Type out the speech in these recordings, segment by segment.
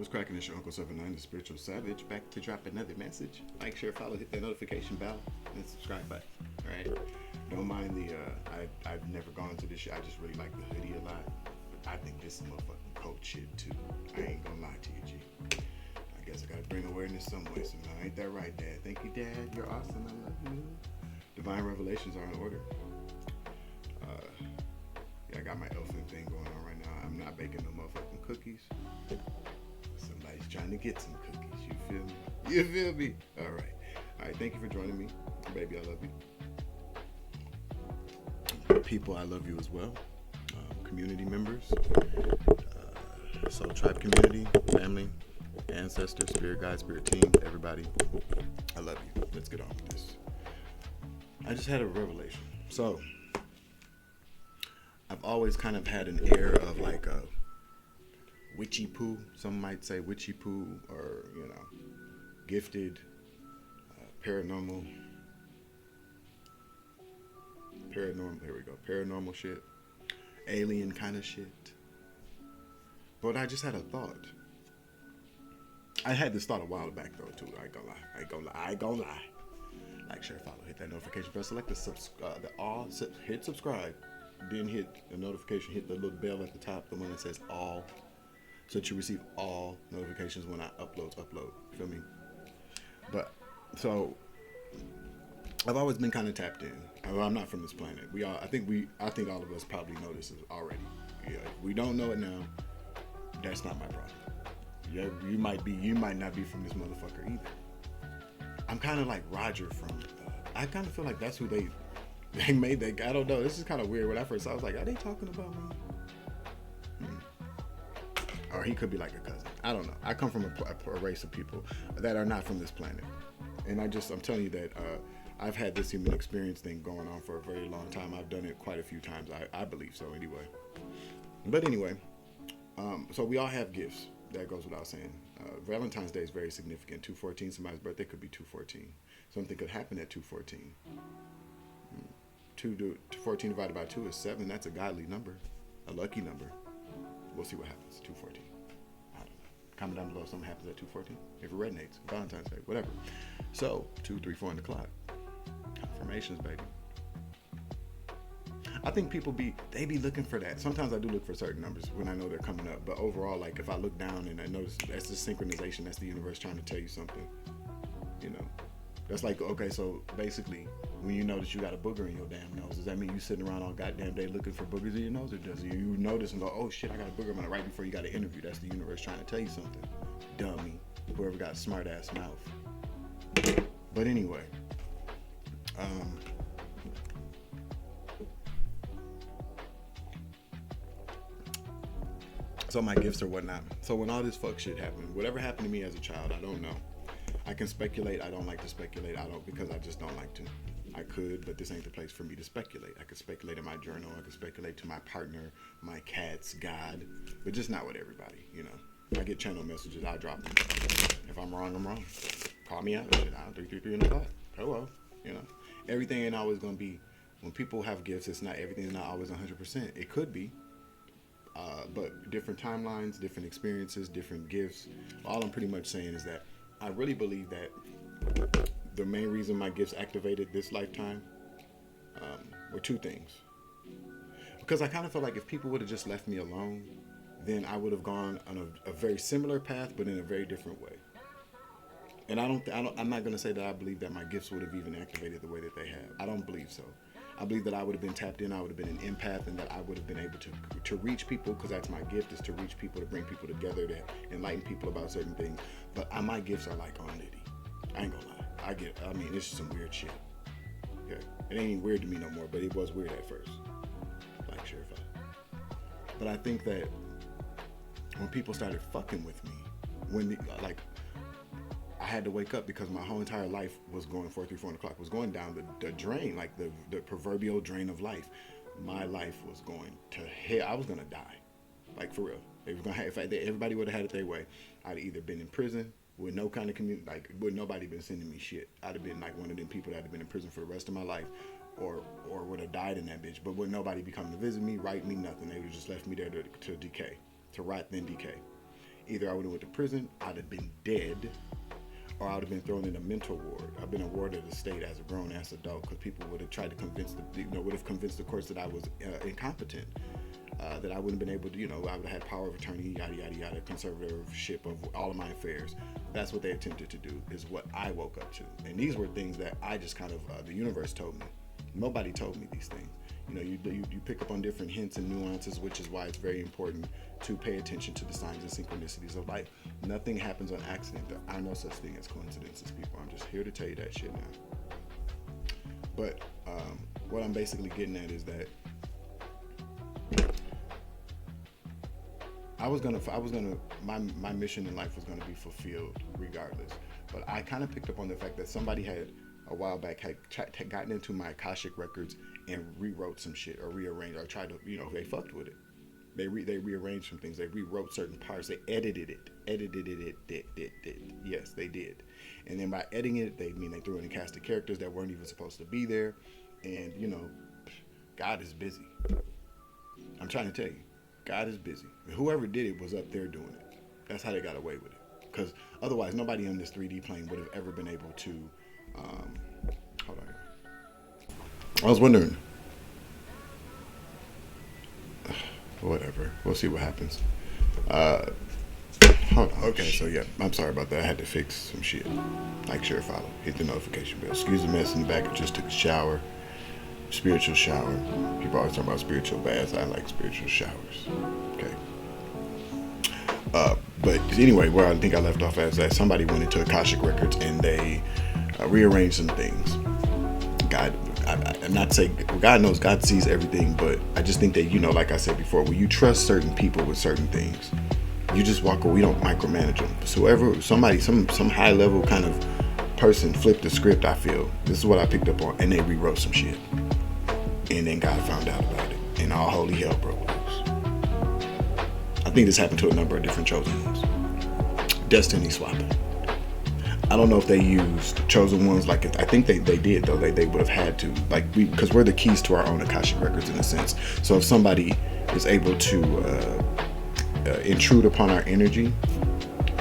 What's cracking? It's your Uncle 79, the Spiritual Savage, back to drop another message. Like, share, follow, hit that notification bell, and subscribe button. Alright? Don't mind the, I've never gone into this shit. I just really like the hoodie a lot. But I think this is motherfucking coat shit too. I ain't gonna lie to you, G. I guess I gotta bring awareness some way somehow. Ain't that right, Dad? Thank you, Dad. You're awesome. I love you. Divine revelations are in order. Yeah, I got my elfin thing going on right now. I'm not baking no motherfucking cookies. Somebody's trying to get some cookies. You feel me? You feel me? All right. Thank you for joining me. Baby, I love you. People, I love you as well. Community members. Soul Tribe community, family, ancestors, spirit guide, spirit team, everybody. I love you. Let's get on with this. I just had a revelation. So, I've always kind of had an air of like a witchy poo. Some might say witchy poo, or gifted, paranormal. Here we go. Paranormal shit, alien kind of shit. But I just had a thought. I had this thought a while back though too. I ain't gonna lie. Like, share, follow, hit that notification bell, select hit subscribe. Then hit the notification, hit the little bell at the top, the one that says all, so that you receive all notifications when I upload. You feel me? But so I've always been kind of tapped in. I'm not from this planet. I think all of us probably know this already. Yeah, if we don't know it now, that's not my problem. Yeah, you might not be from this motherfucker either. I'm kind of like Roger from. I kind of feel like that's who they made that guy. I don't know. This is kind of weird. When I first saw, I was like, are they talking about me? Or he could be like a cousin. I don't know. I come from a race of people that are not from this planet. And I'm telling you that I've had this human experience thing going on for a very long time. I've done it quite a few times. I believe so anyway. But anyway, so we all have gifts. That goes without saying. Valentine's Day is very significant. 214, somebody's birthday could be 214. Something could happen at 214. 214 divided by 2 is 7. That's a godly number, a lucky number. We'll see what happens. 214. I don't know. Comment down below if something happens at 214. If it resonates, Valentine's Day, whatever. So 2, 3, 4 on the clock. Confirmations, baby. I think people be looking for that. Sometimes I do look for certain numbers when I know they're coming up. But overall, like if I look down and I notice that's the synchronization, that's the universe trying to tell you something. That's like, okay, so basically, when you notice you got a booger in your damn nose, does that mean you sitting around all goddamn day looking for boogers in your nose? Or does you notice and go, oh shit, I got a booger in my right before you got an interview? That's the universe trying to tell you something. Dummy. Whoever got a smart ass mouth. But anyway, so my gifts or whatnot. So when all this fuck shit happened, whatever happened to me as a child, I don't know. I can speculate. I don't like to speculate. Because I just don't like to. I could, but this ain't the place for me to speculate. I could speculate in my journal. I could speculate to my partner, my cats, God, but just not with everybody. I get channel messages. I'll drop them. If I'm wrong, I'm wrong. Call me out. Shit, I'll 333 in the clock. Hello. Everything ain't always gonna be. When people have gifts, everything is not always 100%. It could be. But different timelines, different experiences, different gifts. All I'm pretty much saying is that I really believe that the main reason my gifts activated this lifetime were two things. Because I kind of felt like if people would have just left me alone, then I would have gone on a very similar path, but in a very different way. And I'm not going to say that I believe that my gifts would have even activated the way that they have. I don't believe so. I believe that I would have been tapped in, I would have been an empath, and that I would have been able to reach people, because that's my gift, is to reach people, to bring people together, to enlighten people about certain things. But my gifts are like on Liddy. I ain't gonna lie. This is some weird shit. Okay? It ain't weird to me no more, but it was weird at first. Like, sure, but I think that when people started fucking with me, I had to wake up, because my whole entire life was going 4 o'clock, was going down the drain, like the proverbial drain of life. My life was going to hell. I was gonna die, like for real. If everybody would have had it their way, I'd either been in prison with no kind of community, like would nobody been sending me shit. I'd have been like one of them people that had been in prison for the rest of my life, or would have died in that bitch. But would nobody be coming to visit me, write me, nothing. They would just left me there to decay, to rot then decay. Either I would have went to prison, I'd have been dead, or I would have been thrown in a mental ward. I've been a ward of the state as a grown-ass adult because people would have tried to convince the courts that I was incompetent, that I wouldn't have been able to, I would have had power of attorney, yada, yada, yada, conservatorship of all of my affairs. That's what they attempted to do, is what I woke up to. And these were things that I just kind of, the universe told me. Nobody told me these things. You pick up on different hints and nuances, which is why it's very important to pay attention to the signs and synchronicities of life. Nothing happens on accident. There are no such thing as coincidences, people. I'm just here to tell you that shit now. But what I'm basically getting at is that my mission in life was gonna be fulfilled regardless. But I kind of picked up on the fact that somebody had a while back had gotten into my Akashic records and rewrote some shit or rearranged or tried to, they fucked with it. They rearranged some things. They rewrote certain parts. They edited it. Yes, they did. And then by editing it, they threw in a cast of characters that weren't even supposed to be there. And, God is busy. I'm trying to tell you, God is busy. Whoever did it was up there doing it. That's how they got away with it. Because otherwise, nobody on this 3D plane would have ever been able to. Hold on. I was wondering. Whatever. We'll see what happens. Hold on. Okay, so yeah, I'm sorry about that. I had to fix some shit. Like, share, follow, hit the notification bell. Excuse the mess in the back. I just took a shower. Spiritual shower. People always talk about spiritual baths. I like spiritual showers. Okay. But anyway, where I think I left off as that somebody went into Akashic Records and they rearranged some things. I'm not saying God knows, God sees everything, but I just think that, like I said before, when you trust certain people with certain things, you just walk away. We don't micromanage them. So whoever, somebody, some high level kind of person flipped the script, I feel. This is what I picked up on, and they rewrote some shit. And then God found out about it, and all holy hell broke loose. I think this happened to a number of different chosen ones. Destiny swapping. I don't know if they used chosen ones like it. I think they did though. They would have had to, because we're the keys to our own Akashic records in a sense. So if somebody is able to intrude upon our energy,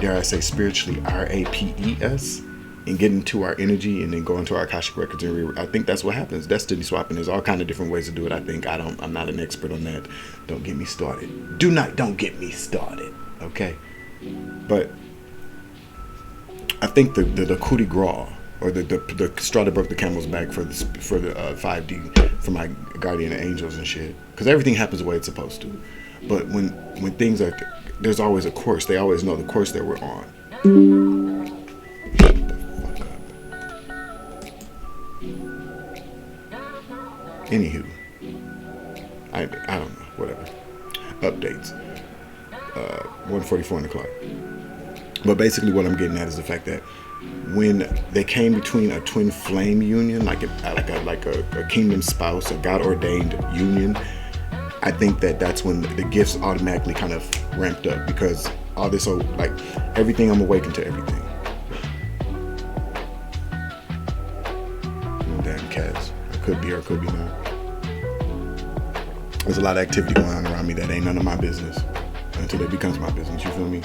dare I say spiritually, RAPES, and get into our energy and then go into our Akashic records and I think that's what happens. Destiny swapping. There's all kind of different ways to do it. I think I'm not an expert on that. Don't get me started. Don't get me started. Okay, but I think the coup de grace, or the straw that broke the camel's back for the 5D, for my guardian angels and shit, because everything happens the way it's supposed to. But when things are, there's always a course. They always know the course that we're on. Shut the fuck up. Anywho, I don't know. Whatever. Updates. 1:44 on the clock. But basically what I'm getting at is the fact that when they came between a twin flame union, like a kingdom spouse, a God-ordained union, I think that's when the gifts automatically kind of ramped up, because all this, everything, I'm awakened to everything. Damn cats. It could be or it could be not. There's a lot of activity going on around me that ain't none of my business until it becomes my business. You feel me?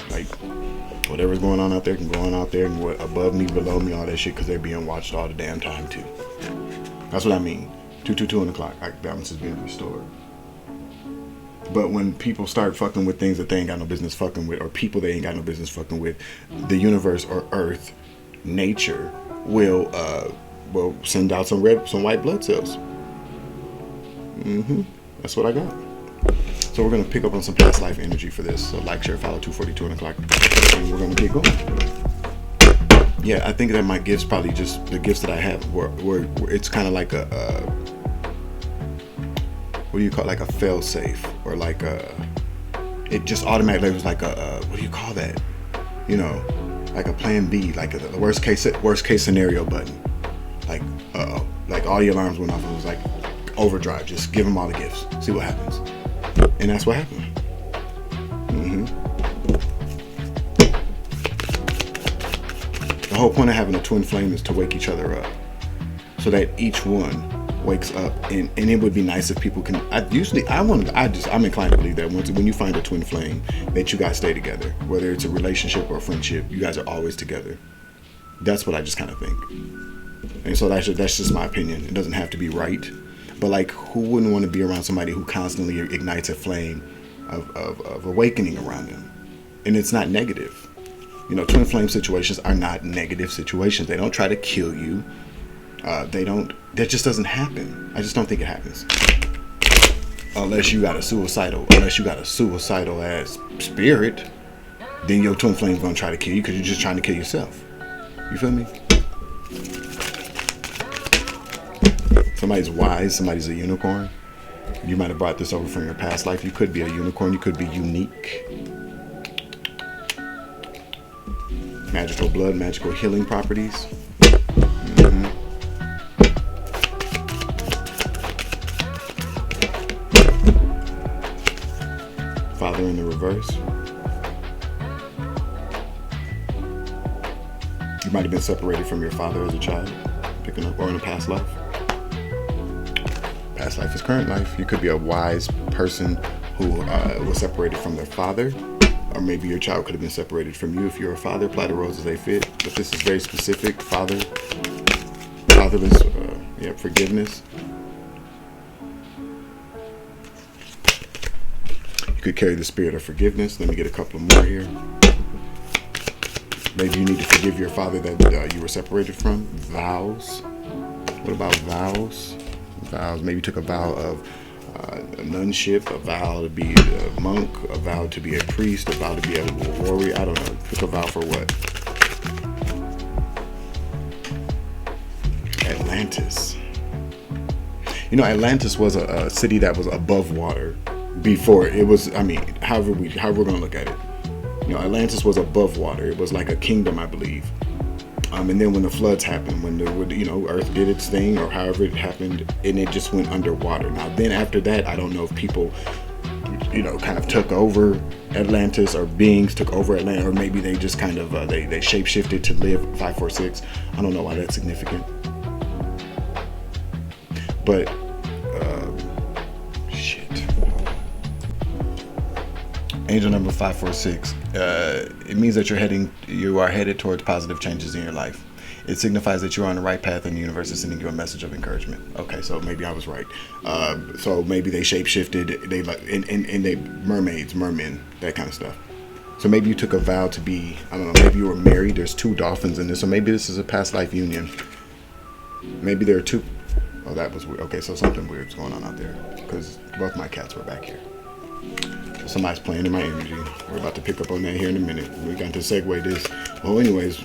Whatever's going on out there can go on out there, and what above me, below me, all that shit, because they're being watched all the damn time too. That's what I mean. 2:22 on the clock. Balance is being restored. But when people start fucking with things that they ain't got no business fucking with, or people they ain't got no business fucking with, the universe or earth, nature will send out some white blood cells. That's what I got. So we're going to pick up on some past life energy for this. So like, share, follow, 2:42 on the clock. And we're going to get going. Yeah, I think that my gifts, probably just the gifts that I have, were it's kind of like a, what do you call it? Like a fail safe, or like it just automatically was like a, what do you call that? Like a plan B, like the worst case scenario button. Like, like all the alarms went off and it was like overdrive. Just give them all the gifts. See what happens. And that's what happened. The whole point of having a twin flame is to wake each other up, so that each one wakes up, and it would be nice if people can. I'm inclined to believe that when you find a twin flame, that you guys stay together, whether it's a relationship or a friendship, you guys are always together. That's what I just kind of think, and so that's just my opinion. It doesn't have to be right, but like, who wouldn't want to be around somebody who constantly ignites a flame of awakening around them, and it's not negative. You know, twin flame situations are not negative situations. They don't try to kill you. That just doesn't happen. I just don't think it happens. Unless you got a suicidal ass spirit, then your twin flame's gonna try to kill you because you're just trying to kill yourself. You feel me? Somebody's wise, somebody's a unicorn. You might have brought this over from your past life. You could be a unicorn, you could be unique. Magical blood, magical healing properties. Father in the reverse. You might have been separated from your father as a child, picking up, or in a past life. Past life is current life. You could be a wise person who was separated from their father, or maybe your child could have been separated from you. If you're a father, apply the roles as they fit. But this is very specific. Fatherless, forgiveness. You could carry the spirit of forgiveness. Let me get a couple more here. Maybe you need to forgive your father that you were separated from. Vows. What about vows? Vows. Maybe you took a vow of a nunship, a vow to be a monk, a vow to be a priest, a vow to be a warrior. I don't know. Took a vow for what? Atlantis. You know, Atlantis was a city that was above water before it was. I mean, however we're gonna look at it. You know, Atlantis was above water. It was like a kingdom, I believe. And then when the floods happened, when Earth did its thing, or however it happened, and it just went underwater. Now, then after that, I don't know if people, kind of took over Atlantis, or beings took over Atlantis, or maybe they just kind of they shape-shifted to live 546. I don't know why that's significant, but Angel number 546. It means that you are headed towards positive changes in your life. It signifies that you're on the right path and the universe is sending you a message of encouragement. Okay, so maybe I was right. So maybe they shape-shifted, and they mermen, that kind of stuff. So maybe you took a vow to be, I don't know, maybe you were married. There's 2 dolphins in this, so maybe this is a past life union. Maybe there are 2. Oh, that was weird. Okay, so something weird's going on out there, because both my cats were back here. Somebody's playing in my energy. We're about to pick up on that here in a minute. We got to segue this. Well, anyways,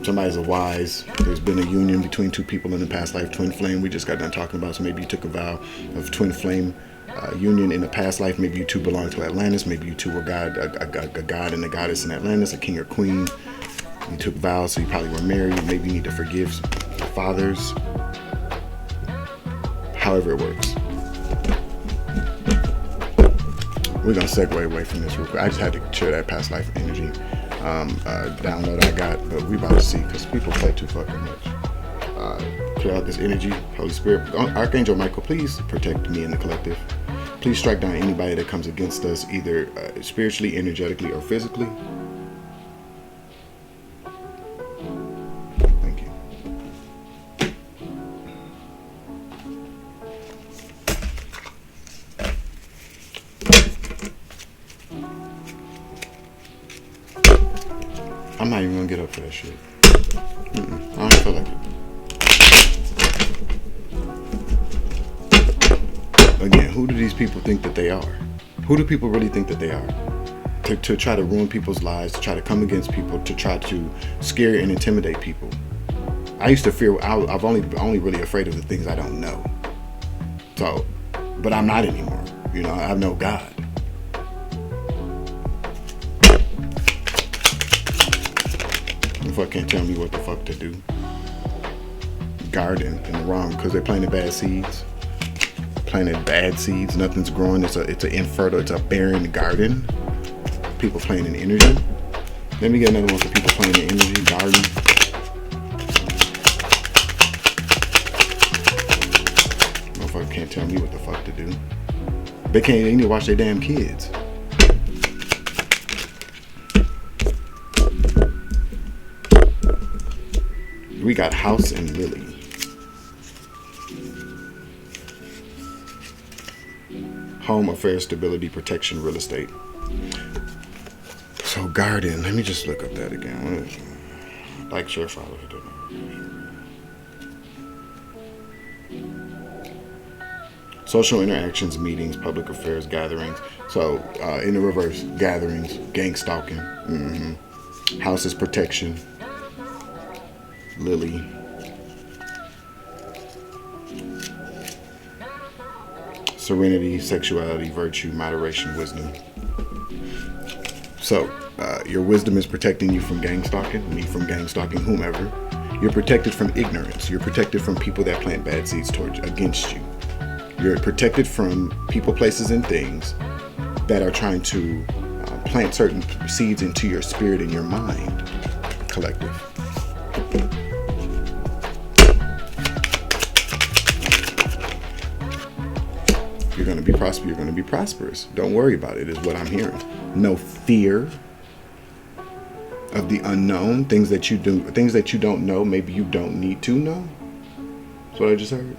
somebody's a wise. There's been a union between 2 people in the past life, twin flame. We just got done talking about. So maybe you took a vow of twin flame union in the past life. Maybe you 2 belong to Atlantis. Maybe you 2 were a god and a goddess in Atlantis, a king or queen. You took vows, so you probably were married. Maybe you need to forgive your fathers. However it works. We're going to segue away from this real quick. I just had to share that past life energy download I got, but we about to see, because people play too fucking much. Clear out this energy. Holy Spirit, Archangel Michael, please protect me and the collective. Please strike down anybody that comes against us, either spiritually, energetically, or physically. Thank you. I'm not even gonna get up for that shit. I don't feel like it. Again, who do these people think that they are? Who do people really think that they are? To try to ruin people's lives, to try to come against people, to try to scare and intimidate people. I used to fear. I've only really afraid of the things I don't know. So, but I'm not anymore. I know God. The fuck can't tell me what the fuck to do. Garden in the wrong, because they're planting bad seeds. Nothing's growing. It's an infertile, it's a barren garden. People playing in energy. Let me get another one for people playing in energy. Garden. can't tell me what the fuck to do. They need to watch their damn kids. We got House and Lily. Home, affairs, stability, protection, real estate. So garden, let me just look up that again. Like, share, follow. Social interactions, meetings, public affairs, gatherings. So in the reverse, gatherings, gang stalking. House is protection. Lily. Serenity, sexuality, virtue, moderation, wisdom. So, your wisdom is protecting you from gang stalking, me from gang stalking, whomever. You're protected from ignorance. You're protected from people that plant bad seeds against you. You're protected from people, places, and things that are trying to plant certain seeds into your spirit and your mind, collective. You're going to be prosperous. You're going to be prosperous. Don't worry about it, is what I'm hearing. No fear of the unknown, things that you do, things that you don't know, maybe you don't need to know. That's what I just heard.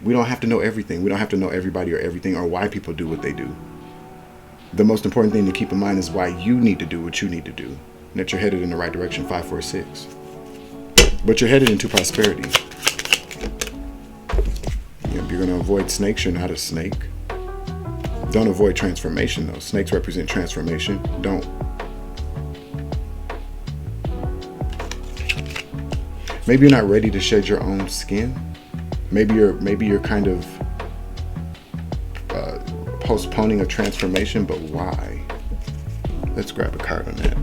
We don't have to know everything. We don't have to know everybody or everything or why people do what they do. The most important thing to keep in mind is why you need to do what you need to do. And that you're headed in the right direction, 546. But you're headed into prosperity. You're going to avoid snakes. You're not a snake. Don't avoid transformation, though. Snakes represent transformation. Don't. Maybe you're not ready to shed your own skin. Maybe you're kind of postponing a transformation, but why? Let's grab a card on that.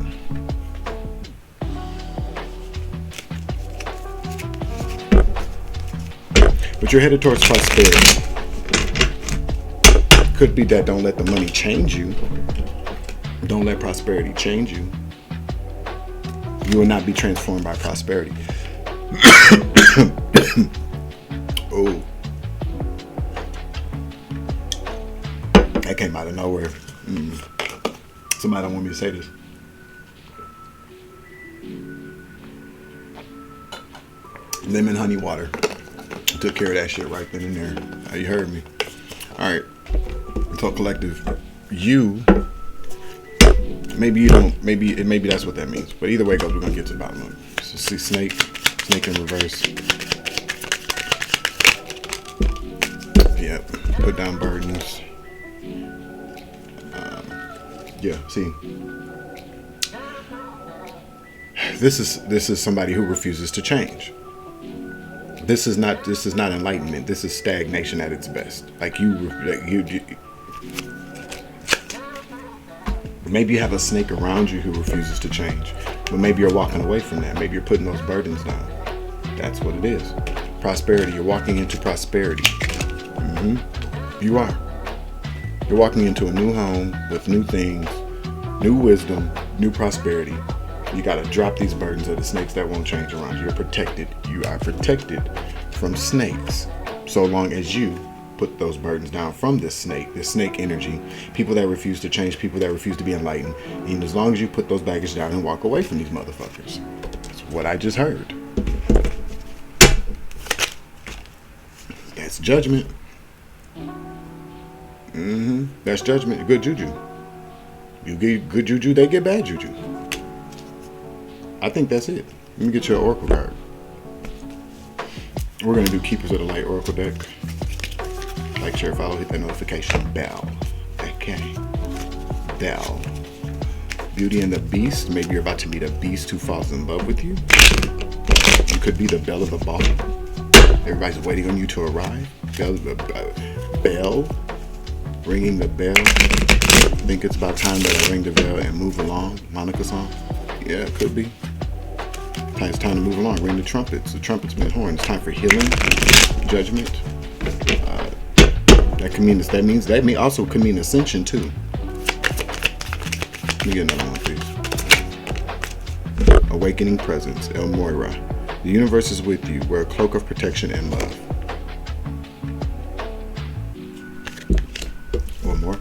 But you're headed towards prosperity. Could be that don't let the money change you. Don't let prosperity change you. You will not be transformed by prosperity. Oh. That came out of nowhere. Somebody don't want me to say this. Lemon honey water. Took care of that shit right then and there. You heard me. Alright. So collective. You. Maybe you don't. Maybe that's what that means. But either way it goes, we're gonna get to the bottom of it. So see snake. Snake in reverse. Yep. Put down burdens. Yeah, see. This is somebody who refuses to change. This is not enlightenment. This is stagnation at its best. Like you maybe you have a snake around you who refuses to change. But maybe you're walking away from that. Maybe you're putting those burdens down. That's what it is. Prosperity. You're walking into prosperity. You are. You're walking into a new home with new things, new wisdom, new prosperity. You got to drop these burdens of the snakes that won't change around you. You're protected. You are protected from snakes so long as you put those burdens down from this snake energy. People that refuse to change, people that refuse to be enlightened. And as long as you put those baggage down and walk away from these motherfuckers. That's what I just heard. That's judgment. That's judgment. Good juju. You get good juju, they get bad juju. I think that's it. Let me get you an oracle card. We're going to do Keepers of the Light oracle deck. Like, share, follow, hit that notification bell. Okay. Bell. Beauty and the Beast. Maybe you're about to meet a beast who falls in love with you. You could be the belle of the ball. Everybody's waiting on you to arrive. Bell. Ringing the bell. I think it's about time that I ring the bell and move along. Monica song. Yeah, it could be. It's time to move along. Ring the trumpets. The trumpets meant horn. It's time for healing, judgment. That also could mean ascension too. Let me get another one, please. Awakening presence. El Moira. The universe is with you. Wear a cloak of protection and love. more.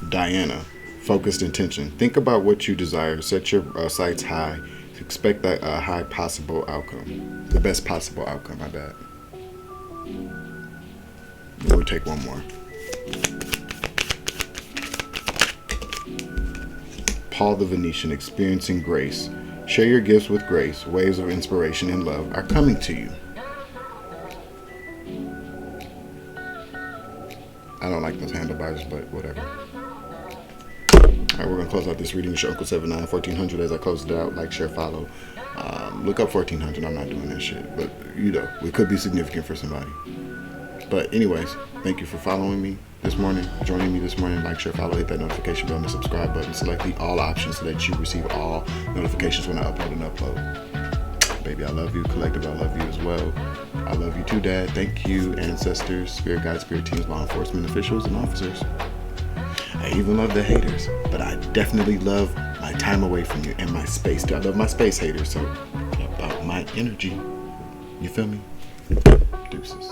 Diana, focused intention. Think about what you desire. Set your sights high. Expect that high possible outcome. The best possible outcome, my bad. We'll take one more. Paul the Venetian, experiencing grace. Share your gifts with grace. Waves of inspiration and love are coming to you. I don't like those handlebars, but whatever. Alright, we're going to close out this reading. It's your Uncle 79, 1400 as I close it out. Like, share, follow. Look up 1400. I'm not doing that shit. But, you know, it could be significant for somebody. But anyways, thank you for following me this morning, joining me this morning. Like, share, follow, hit that notification bell and the subscribe button. Select the all options so that you receive all notifications when I upload. Baby, I love you. Collective, I love you as well. I love you too, Dad. Thank you, ancestors, spirit guides, spirit teams, law enforcement officials, and officers. I even love the haters, but I definitely love my time away from you and my space too. I love my space haters, so about my energy. You feel me? Deuces.